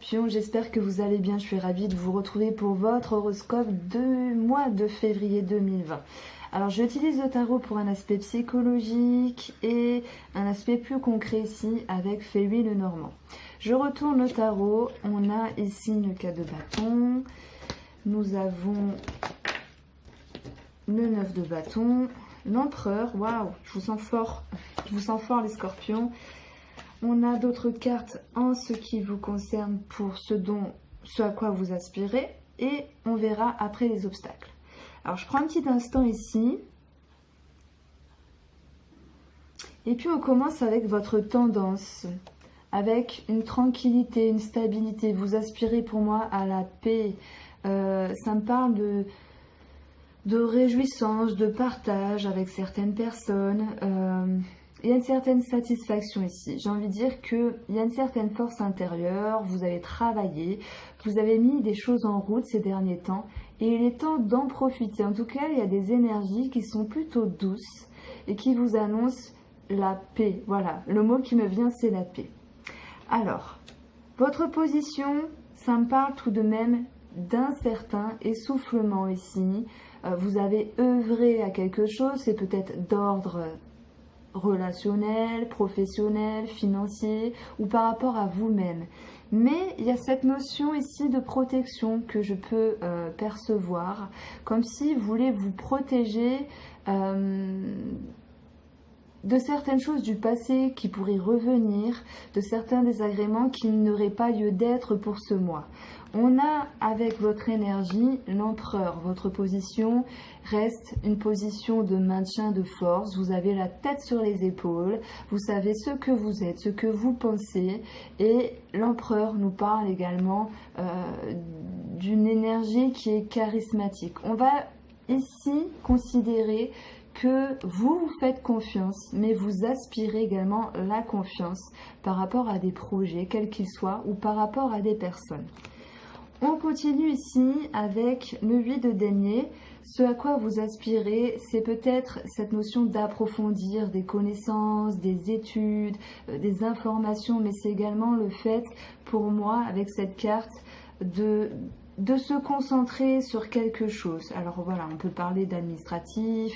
Scorpions, j'espère que vous allez bien. Je suis ravie de vous retrouver pour votre horoscope de mois de février 2020. Alors j'utilise le tarot pour un aspect psychologique et un aspect plus concret ici avec Fairy Lenormand. Je retourne le tarot, on a ici le 4 de bâton, nous avons le 9 de bâton, l'empereur, waouh, je vous sens fort les scorpions. On a d'autres cartes en ce qui vous concerne pour ce à quoi vous aspirez et on verra après les obstacles. Alors je prends un petit instant ici et puis on commence avec votre tendance, avec une tranquillité, une stabilité. Vous aspirez pour moi à la paix, ça me parle de réjouissance, de partage avec certaines personnes. Il y a une certaine satisfaction ici. J'ai envie de dire qu'il y a une certaine force intérieure, vous avez travaillé, vous avez mis des choses en route ces derniers temps et il est temps d'en profiter. En tout cas, il y a des énergies qui sont plutôt douces et qui vous annoncent la paix. Voilà, le mot qui me vient, c'est la paix. Alors, votre position, ça me parle tout de même d'un certain essoufflement ici. Vous avez œuvré à quelque chose, c'est peut-être d'ordre relationnel, professionnel, financier ou par rapport à vous-même. Mais il y a cette notion ici de protection que je peux percevoir, comme si vous voulez vous protéger de certaines choses du passé qui pourraient revenir, de certains désagréments qui n'auraient pas lieu d'être pour ce mois. On a avec votre énergie l'empereur. Votre position reste une position de maintien de force. Vous avez la tête sur les épaules. Vous savez ce que vous êtes, ce que vous pensez. Et l'empereur nous parle également d'une énergie qui est charismatique. On va ici considérer que vous vous faites confiance, mais vous aspirez également la confiance par rapport à des projets, quels qu'ils soient, ou par rapport à des personnes. On continue ici avec le 8 de denier. Ce à quoi vous aspirez, c'est peut-être cette notion d'approfondir des connaissances, des études, des informations, mais c'est également le fait, pour moi, avec cette carte, de se concentrer sur quelque chose. Alors voilà, on peut parler d'administratif,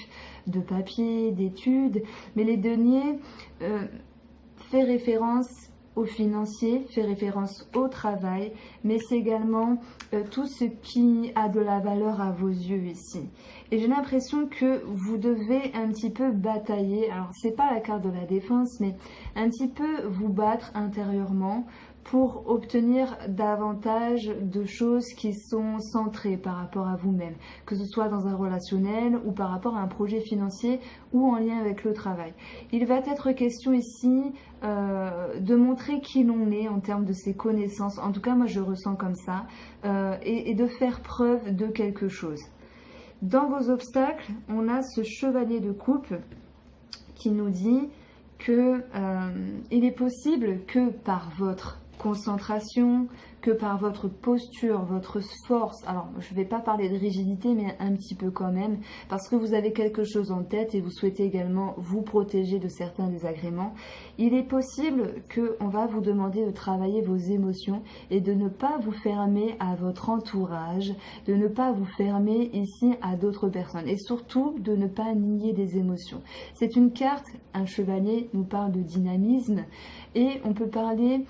de papier, d'études, mais les deniers fait référence au financier, fait référence au travail, mais c'est également tout ce qui a de la valeur à vos yeux ici. Et j'ai l'impression que vous devez un petit peu batailler, alors c'est pas la carte de la défense, mais un petit peu vous battre intérieurement pour obtenir davantage de choses qui sont centrées par rapport à vous-même, que ce soit dans un relationnel ou par rapport à un projet financier ou en lien avec le travail. Il va être question ici de montrer qui l'on est en termes de ses connaissances, en tout cas moi je ressens comme ça, et de faire preuve de quelque chose. Dans vos obstacles, on a ce chevalier de coupe qui nous dit que il est possible que par votre concentration, que par votre posture, votre force, alors je ne vais pas parler de rigidité mais un petit peu quand même, parce que vous avez quelque chose en tête et vous souhaitez également vous protéger de certains désagréments, il est possible qu'on va vous demander de travailler vos émotions et de ne pas vous fermer à votre entourage, de ne pas vous fermer ici à d'autres personnes et surtout de ne pas nier des émotions. C'est une carte, un chevalier nous parle de dynamisme et on peut parler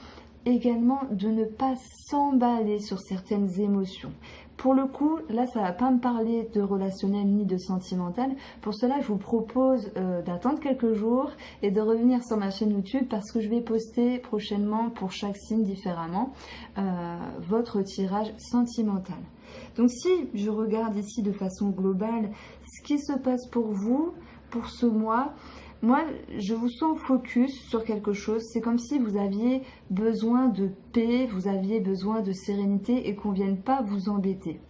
également de ne pas s'emballer sur certaines émotions. Pour le coup, là, ça ne va pas me parler de relationnel ni de sentimental. Pour cela, je vous propose d'attendre quelques jours et de revenir sur ma chaîne YouTube parce que je vais poster prochainement pour chaque signe différemment votre tirage sentimental. Donc si je regarde ici de façon globale ce qui se passe pour vous, pour ce mois, moi, je vous sens focus sur quelque chose. C'est comme si vous aviez besoin de paix, vous aviez besoin de sérénité et qu'on ne vienne pas vous embêter.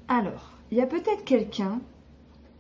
Alors, il y a peut-être quelqu'un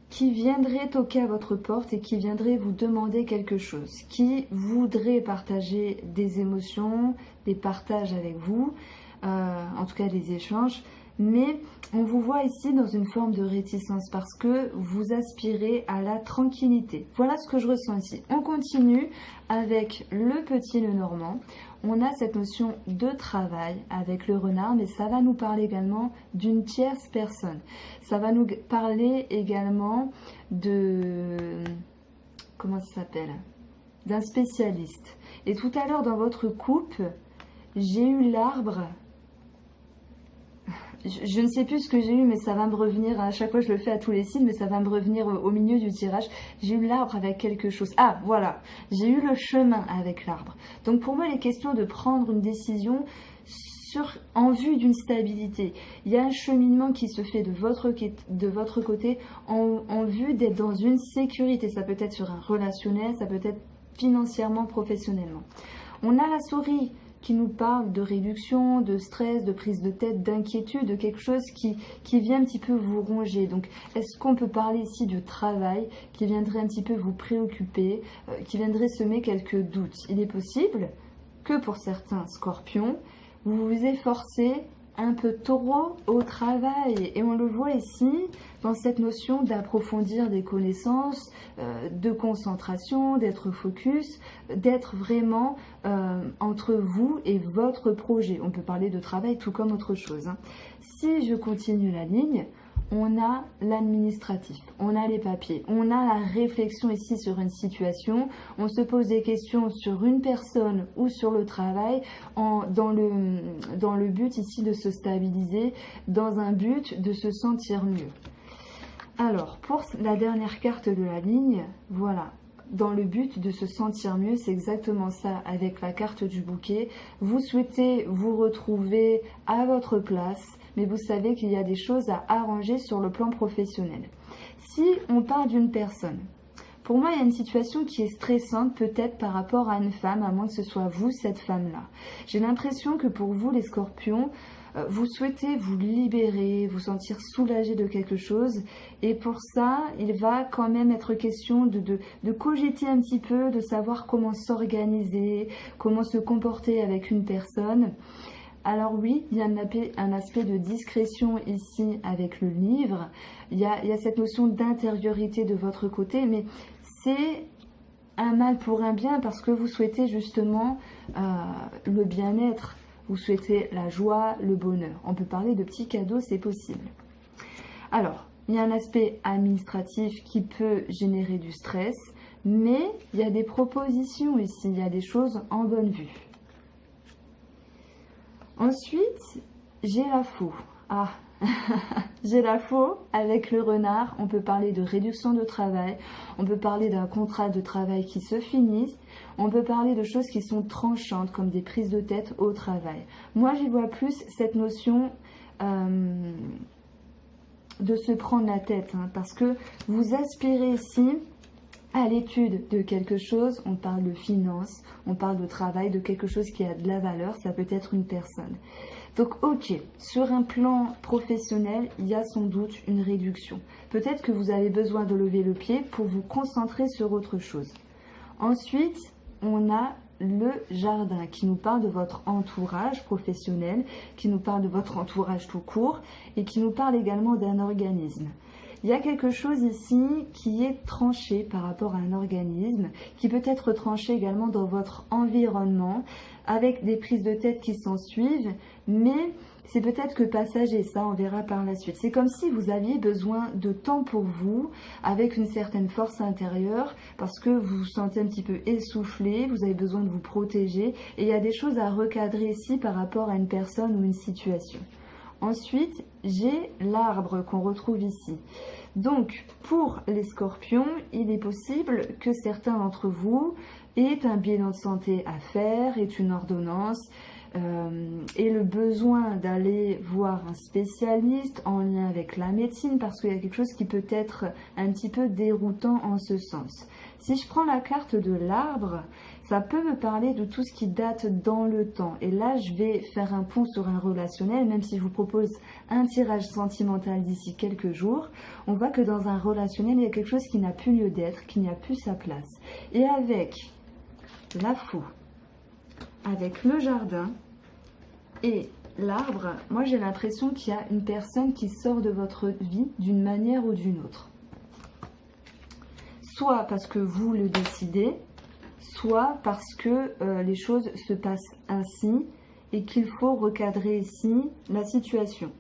qui viendrait toquer à votre porte et qui viendrait vous demander quelque chose, qui voudrait partager des émotions, des partages avec vous, en tout cas des échanges, mais on vous voit ici dans une forme de réticence parce que vous aspirez à la tranquillité. Voilà ce que je ressens ici. On continue avec le petit Lenormand. On a cette notion de travail avec le renard, mais ça va nous parler également d'une tierce personne. Ça va nous parler également de... comment ça s'appelle? D'un spécialiste. Et tout à l'heure dans votre coupe, j'ai eu l'arbre. Je ne sais plus ce que j'ai eu, mais ça va me revenir, à chaque fois je le fais à tous les signes, mais ça va me revenir au milieu du tirage. J'ai eu l'arbre avec quelque chose. Ah, voilà, j'ai eu le chemin avec l'arbre. Donc pour moi, il est question de prendre une décision en vue d'une stabilité. Il y a un cheminement qui se fait de votre côté en vue d'être dans une sécurité. Ça peut être sur un relationnel, ça peut être financièrement, professionnellement. On a la souris qui nous parle de réduction, de stress, de prise de tête, d'inquiétude, de quelque chose qui vient un petit peu vous ronger. Donc, est-ce qu'on peut parler ici de travail qui viendrait un petit peu vous préoccuper, qui viendrait semer quelques doutes? Il est possible que pour certains scorpions, vous vous efforcez un peu trop au travail. Et on le voit ici dans cette notion d'approfondir des connaissances, de concentration, d'être focus, d'être vraiment entre vous et votre projet. On peut parler de travail tout comme autre chose. Hein. Si je continue la ligne, on a l'administratif, on a les papiers, on a la réflexion ici sur une situation, on se pose des questions sur une personne ou sur le travail dans le but ici de se stabiliser, dans un but de se sentir mieux. Alors, pour la dernière carte de la ligne, voilà. Dans le but de se sentir mieux, c'est exactement ça avec la carte du bouquet. Vous souhaitez vous retrouver à votre place, mais vous savez qu'il y a des choses à arranger sur le plan professionnel. Si on parle d'une personne, pour moi, il y a une situation qui est stressante peut-être par rapport à une femme, à moins que ce soit vous, cette femme-là. J'ai l'impression que pour vous, les scorpions, vous souhaitez vous libérer, vous sentir soulagé de quelque chose. Et pour ça, il va quand même être question de cogiter un petit peu, de savoir comment s'organiser, comment se comporter avec une personne. Alors oui, il y a un aspect de discrétion ici avec le livre. Il y a cette notion d'intériorité de votre côté, mais c'est un mal pour un bien parce que vous souhaitez justement le bien-être. Vous souhaitez la joie, le bonheur. On peut parler de petits cadeaux, c'est possible. Alors, il y a un aspect administratif qui peut générer du stress, mais il y a des propositions ici, il y a des choses en bonne vue. Ensuite, j'ai la faux. Ah, j'ai la faux avec le renard. On peut parler de réduction de travail. On peut parler d'un contrat de travail qui se finit. On peut parler de choses qui sont tranchantes, comme des prises de tête au travail. Moi, j'y vois plus cette notion de se prendre la tête, hein, parce que vous aspirez ici à l'étude de quelque chose. On parle de finance, on parle de travail, de quelque chose qui a de la valeur. Ça peut être une personne. Donc, ok, sur un plan professionnel, il y a sans doute une réduction. Peut-être que vous avez besoin de lever le pied pour vous concentrer sur autre chose. Ensuite, on a le jardin qui nous parle de votre entourage professionnel, qui nous parle de votre entourage tout court et qui nous parle également d'un organisme. Il y a quelque chose ici qui est tranché par rapport à un organisme, qui peut être tranché également dans votre environnement, avec des prises de tête qui s'en suivent, mais c'est peut-être que passager, ça on verra par la suite. C'est comme si vous aviez besoin de temps pour vous, avec une certaine force intérieure, parce que vous vous sentez un petit peu essoufflé, vous avez besoin de vous protéger, et il y a des choses à recadrer ici par rapport à une personne ou une situation. Ensuite, j'ai l'arbre qu'on retrouve ici. Donc, pour les scorpions, il est possible que certains d'entre vous aient un bilan de santé à faire, aient une ordonnance, et le besoin d'aller voir un spécialiste en lien avec la médecine, parce qu'il y a quelque chose qui peut être un petit peu déroutant en ce sens. Si je prends la carte de l'arbre, ça peut me parler de tout ce qui date dans le temps. Et là, je vais faire un pont sur un relationnel, même si je vous propose un tirage sentimental d'ici quelques jours. On voit que dans un relationnel, il y a quelque chose qui n'a plus lieu d'être, qui n'a plus sa place. Et avec la faux, avec le jardin et l'arbre, moi j'ai l'impression qu'il y a une personne qui sort de votre vie d'une manière ou d'une autre. Soit parce que vous le décidez, soit parce que les choses se passent ainsi et qu'il faut recadrer ici la situation.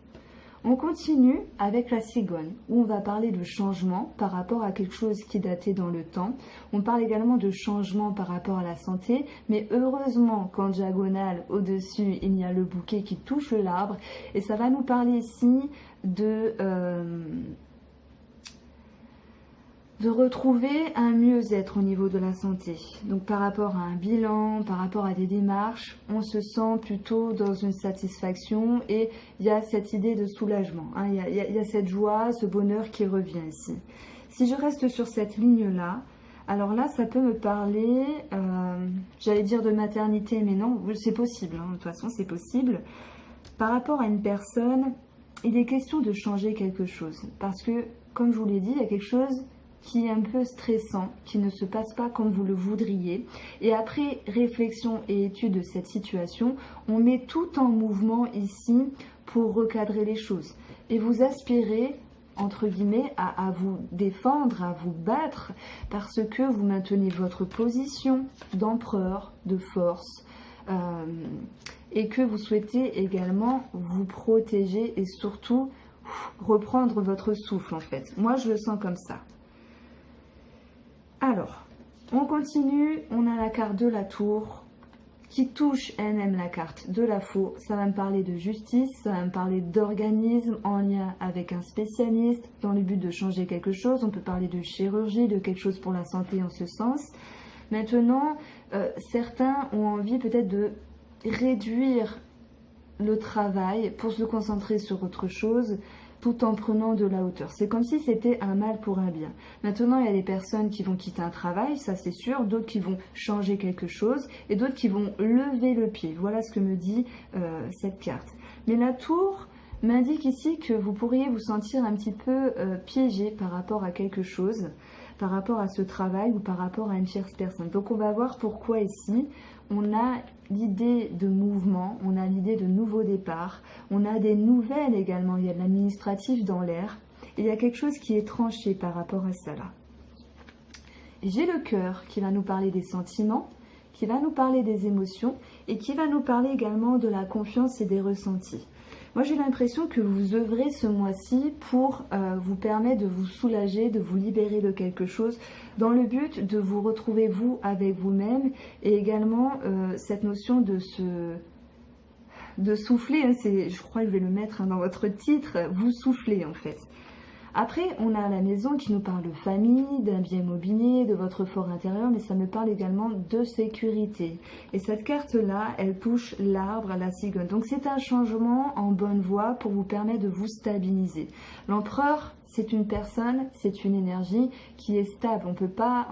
On continue avec la cigogne, où on va parler de changement par rapport à quelque chose qui datait dans le temps. On parle également de changement par rapport à la santé, mais heureusement qu'en diagonale, au-dessus, il y a le bouquet qui touche l'arbre. Et ça va nous parler ici de retrouver un mieux-être au niveau de la santé. Donc par rapport à un bilan, par rapport à des démarches, on se sent plutôt dans une satisfaction et il y a cette idée de soulagement. Hein. Il y a cette joie, ce bonheur qui revient ici. Si je reste sur cette ligne-là, alors là, ça peut me parler, j'allais dire de maternité, mais non, c'est possible. Hein. De toute façon, c'est possible. Par rapport à une personne, il est question de changer quelque chose. Parce que, comme je vous l'ai dit, il y a quelque chose qui est un peu stressant, qui ne se passe pas comme vous le voudriez. Et après réflexion et étude de cette situation, on met tout en mouvement ici pour recadrer les choses. Et vous aspirez, entre guillemets, à vous défendre, à vous battre, parce que vous maintenez votre position d'empereur, de force, et que vous souhaitez également vous protéger et surtout reprendre votre souffle en fait. Moi, je le sens comme ça. Alors, on continue, on a la carte de la tour qui touche elle-même la carte de la faux. Ça va me parler de justice, ça va me parler d'organisme en lien avec un spécialiste dans le but de changer quelque chose. On peut parler de chirurgie, de quelque chose pour la santé en ce sens. Maintenant, certains ont envie peut-être de réduire le travail pour se concentrer sur autre chose, tout en prenant de la hauteur. C'est comme si c'était un mal pour un bien. Maintenant, il y a des personnes qui vont quitter un travail, ça c'est sûr, d'autres qui vont changer quelque chose, et d'autres qui vont lever le pied. Voilà ce que me dit cette carte. Mais la tour m'indique ici que vous pourriez vous sentir un petit peu piégé par rapport à quelque chose, par rapport à ce travail ou par rapport à une tierce personne. Donc on va voir pourquoi ici. On a l'idée de mouvement, on a l'idée de nouveau départ, on a des nouvelles également, il y a de l'administratif dans l'air, il y a quelque chose qui est tranché par rapport à ça là. J'ai le cœur qui va nous parler des sentiments, qui va nous parler des émotions et qui va nous parler également de la confiance et des ressentis. Moi, j'ai l'impression que vous œuvrez ce mois-ci pour vous permettre de vous soulager, de vous libérer de quelque chose, dans le but de vous retrouver vous avec vous-même et également cette notion de souffler. Hein, je crois que je vais le mettre dans votre titre, vous soufflez en fait. Après, on a la maison qui nous parle de famille, d'un bien immobilier, de votre fort intérieur, mais ça me parle également de sécurité. Et cette carte-là, elle touche l'arbre à la cigogne. Donc c'est un changement en bonne voie pour vous permettre de vous stabiliser. L'empereur, c'est une personne, c'est une énergie qui est stable. On peut pas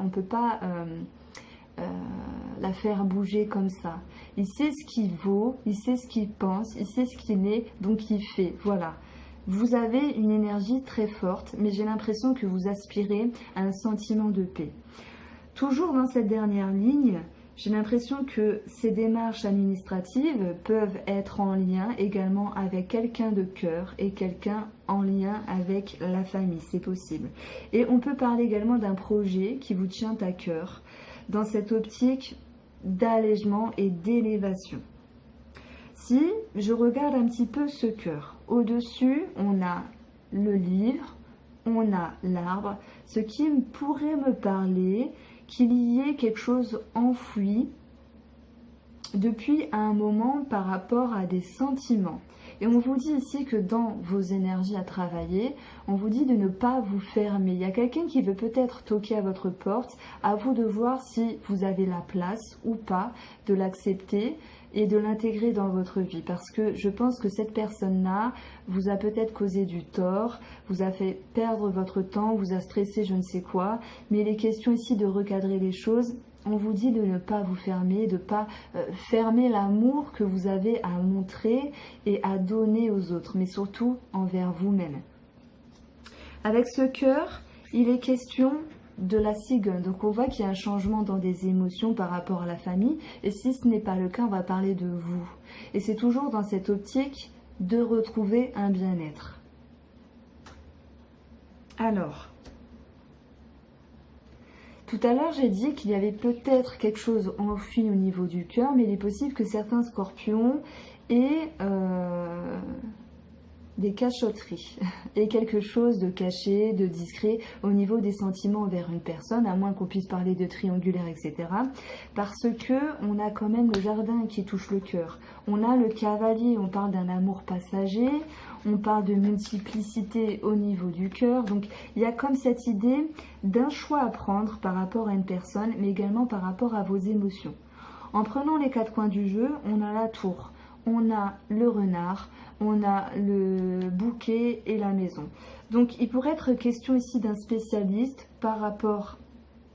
la faire bouger comme ça. Il sait ce qu'il vaut, il sait ce qu'il pense, il sait ce qu'il est, donc il fait. Voilà. Vous avez une énergie très forte, mais j'ai l'impression que vous aspirez à un sentiment de paix. Toujours dans cette dernière ligne, j'ai l'impression que ces démarches administratives peuvent être en lien également avec quelqu'un de cœur et quelqu'un en lien avec la famille, c'est possible. Et on peut parler également d'un projet qui vous tient à cœur dans cette optique d'allègement et d'élévation. Si je regarde un petit peu ce cœur, au-dessus, on a le livre, on a l'arbre, ce qui pourrait me parler qu'il y ait quelque chose enfoui depuis un moment par rapport à des sentiments. Et on vous dit ici que dans vos énergies à travailler, on vous dit de ne pas vous fermer. Il y a quelqu'un qui veut peut-être toquer à votre porte, à vous de voir si vous avez la place ou pas de l'accepter et de l'intégrer dans votre vie. Parce que je pense que cette personne-là vous a peut-être causé du tort, vous a fait perdre votre temps, vous a stressé je ne sais quoi. Mais il est question ici de recadrer les choses. On vous dit de ne pas vous fermer, de ne pas fermer l'amour que vous avez à montrer et à donner aux autres, mais surtout envers vous-même. Avec ce cœur, il est question de la cigogne. Donc on voit qu'il y a un changement dans des émotions par rapport à la famille. Et si ce n'est pas le cas, on va parler de vous. Et c'est toujours dans cette optique de retrouver un bien-être. Alors, tout à l'heure, j'ai dit qu'il y avait peut-être quelque chose enfui au niveau du cœur, mais il est possible que certains scorpions aient des cachotteries et quelque chose de caché, de discret au niveau des sentiments envers une personne, à moins qu'on puisse parler de triangulaire, etc. Parce que on a quand même le jardin qui touche le cœur. On a le cavalier, on parle d'un amour passager, on parle de multiplicité au niveau du cœur. Donc il y a comme cette idée d'un choix à prendre par rapport à une personne, mais également par rapport à vos émotions. En prenant les quatre coins du jeu, on a la tour, on a le renard, on a le bouquet et la maison. Donc il pourrait être question ici d'un spécialiste par rapport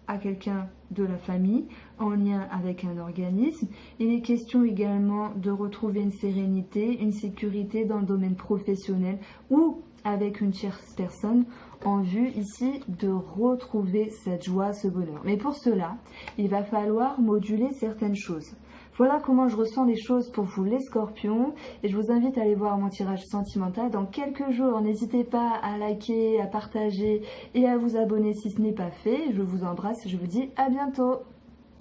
à quelqu'un de la famille en lien avec un organisme. Il est question également de retrouver une sérénité, une sécurité dans le domaine professionnel ou avec une tierce personne en vue ici de retrouver cette joie, ce bonheur. Mais pour cela, il va falloir moduler certaines choses. Voilà comment je ressens les choses pour vous les scorpions et je vous invite à aller voir mon tirage sentimental dans quelques jours. N'hésitez pas à liker, à partager et à vous abonner si ce n'est pas fait. Je vous embrasse et je vous dis à bientôt.